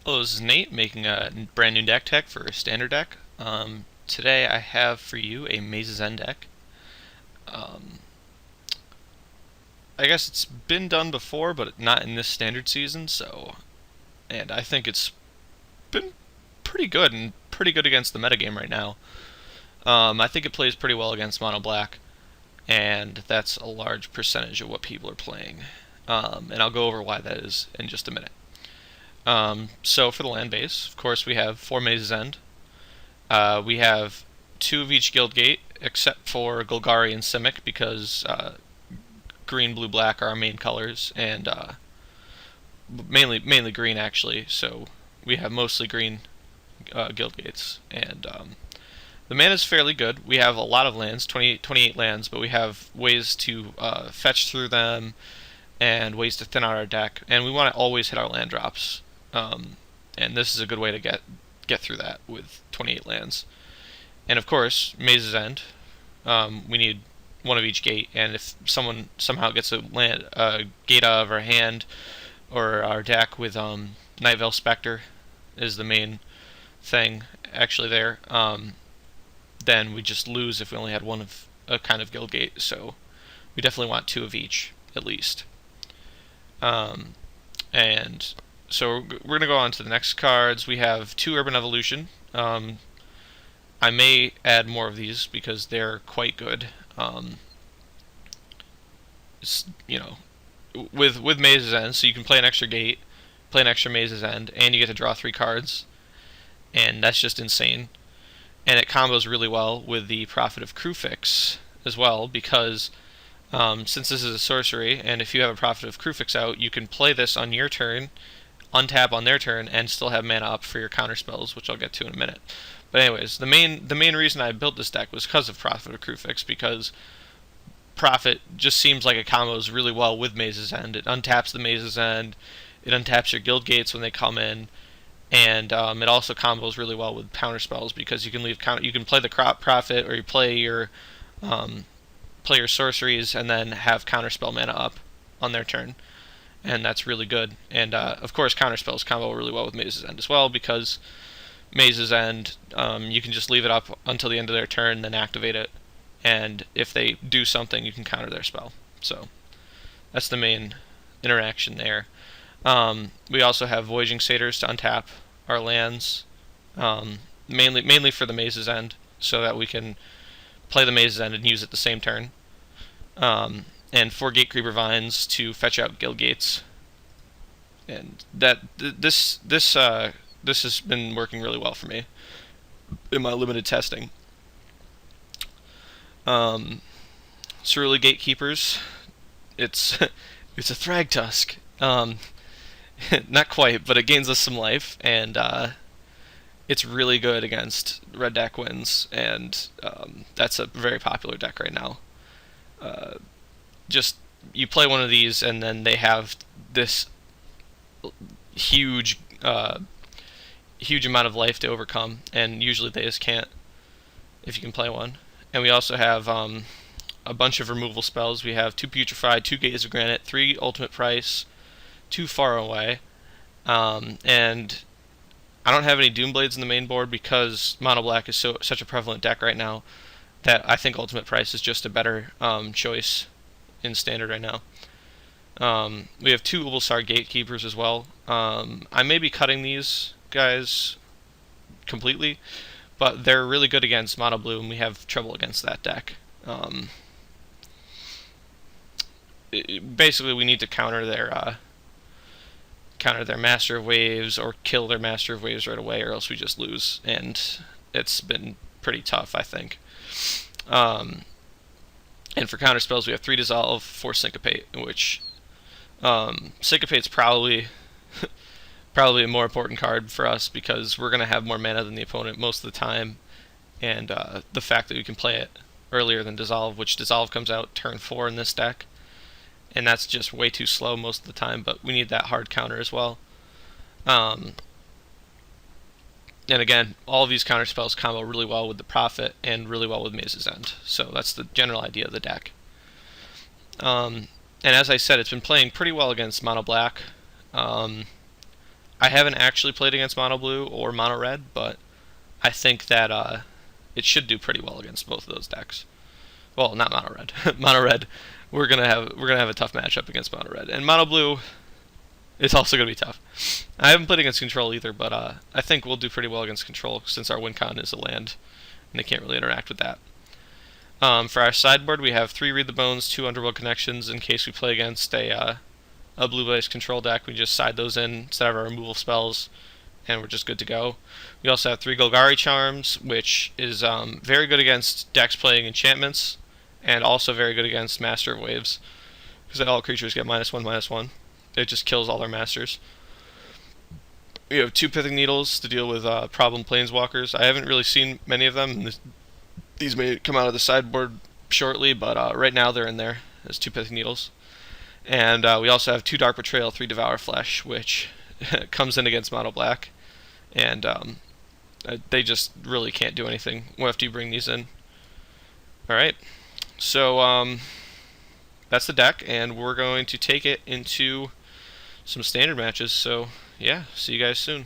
Hello, this is Nate making a brand new deck tech for a standard deck. Today I have for you a Maze's End deck. Um, I guess it's been done before, but not in this standard season. And I think it's been pretty good and pretty good against the metagame right now. I think it plays pretty well against Mono Black, and that's a large percentage of what people are playing. And I'll go over why that is in just a minute. So for the land base, of course, we have 4 Maze's End. We have 2 of each guild gate, except for Golgari and Simic, because green, blue, black are our main colors, and mainly green actually. So we have mostly green guild gates, and the mana is fairly good. We have a lot of lands, 28 lands, but we have ways to fetch through them and ways to thin out our deck, and we want to always hit our land drops. And this is a good way to get through that with 28 lands. And of course, Maze's End. We need 1 of each gate, and if someone somehow gets a gate out of our hand or our deck with Night Veil Spectre is the main thing actually there, then we just lose if we only had 1 of a kind of guild gate. So we definitely want 2 of each at least. And so we're going to go on to the next cards. We have 2 Urban Evolution. I may add more of these because they're quite good. You know, with Maze's End, so you can play an extra gate, play an extra Maze's End, and you get to draw 3 cards, and that's just insane. And it combos really well with the Prophet of Kruphix as well, because since this is a sorcery, and if you have a Prophet of Kruphix out, you can play this on your turn, untap on their turn, and still have mana up for your counter spells, which I'll get to in a minute. But anyways, the main reason I built this deck was because of Prophet of Kruphix, because Prophet just seems like it combos really well with Maze's End. It untaps the Maze's End, it untaps your guild gates when they come in, and it also combos really well with counter spells because you can you can play the Prophet, or you play your sorceries and then have counterspell mana up on their turn, and that's really good. And of course, counterspells combo really well with Maze's End as well, because Maze's End, you can just leave it up until the end of their turn, then activate it, and if they do something, you can counter their spell. So that's the main interaction there. We also have Voyaging Satyrs to untap our lands, mainly for the Maze's End, so that we can play the Maze's End and use it the same turn. And 4 Gatecreeper Vines to fetch out guild gates. And this has been working really well for me in my limited testing. Cerulean Gatekeepers, it's it's a Thragtusk. Not quite, but it gains us some life, and it's really good against red deck wins, and that's a very popular deck right now. Just you play one of these, and then they have this huge, huge amount of life to overcome, and usually they just can't if you can play one. And we also have a bunch of removal spells. We have 2 Putrefy, 2 Gaze of Granite, 3 Ultimate Price, 2 Far Away, and I don't have any Doomblades in the main board because Mono Black is such a prevalent deck right now that I think Ultimate Price is just a better choice in Standard right now. We have 2 Ubulsar Gatekeepers as well. I may be cutting these guys completely, but they're really good against Mono Blue, and we have trouble against that deck. Basically, we need to counter their Master of Waves or kill their Master of Waves right away, or else we just lose, and it's been pretty tough, I think. And for counter spells, we have 3 Dissolve, 4 Syncopate, which Syncopate's probably probably a more important card for us because we're going to have more mana than the opponent most of the time, and the fact that we can play it earlier than Dissolve, which Dissolve comes out turn 4 in this deck, and that's just way too slow most of the time, but we need that hard counter as well. And again, all of these counter spells combo really well with the Prophet and really well with Maze's End, so that's the general idea of the deck. And as I said, it's been playing pretty well against Mono Black. I haven't actually played against mono blue or mono red, but I think that it should do pretty well against both of those decks. Well, not mono red. Mono red, we're gonna have a tough matchup against mono red, and mono blue is also gonna be tough. I haven't played against control either, but I think we'll do pretty well against control since our win con is a land, and they can't really interact with that. For our sideboard, we have 3 Read the Bones, 2 Underworld Connections in case we play against a blue-based control deck. We just side those in instead of our removal spells, and we're just good to go. We also have 3 Golgari Charms, which is very good against decks playing enchantments, and also very good against Master of Waves, because all creatures get -1/-1. It just kills all their masters. We have 2 Pithing Needles to deal with problem planeswalkers. I haven't really seen many of them. These may come out of the sideboard shortly, but right now they're in there as 2 Pithing Needles. And we also have 2 Dark Betrayal, 3 Devour Flesh, which comes in against mono black, and they just really can't do anything after you bring these in. Alright, so that's the deck, and we're going to take it into some standard matches, so yeah, see you guys soon.